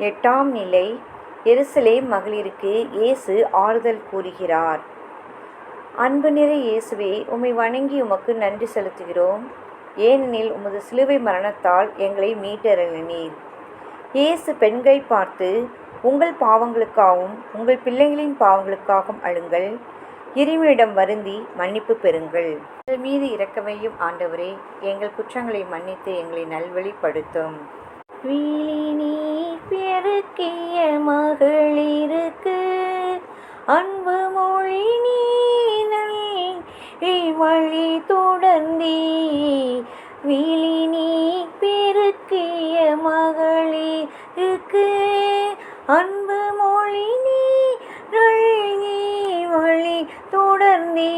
8ஆம் நிலை. எருசலேம் மகளிருக்கு இயேசு ஆறுதல் கூறுகிறார். அன்பு நிறை இயேசுவே, உம்மை வணங்கி உமக்கு நன்றி செலுத்துகிறோம். ஏனெனில் உமது சிலுவை மரணத்தால் எங்களை மீட்டருளினீர். இயேசு பெண்களை பார்த்து, உங்கள் பாவங்களுக்காகவும் உங்கள் பிள்ளைகளின் பாவங்களுக்காகவும் அழுங்கள். இறைவனிடம் வருந்தி மன்னிப்பு பெறுங்கள். எங்கள் மீது இரக்கமையும் ஆண்டவரே, எங்கள் குற்றங்களை மன்னித்து எங்களை நல்வழிப்படுத்தும். விழி நீர் பெருக்கிய மகளிருக்கு அன்பு மொழி நீ வழி தொடர்ந்தே. விழி நீர் பெருக்கிய மகளிருக்கு அன்பு மொழி நீ வழி தொடர்ந்தே.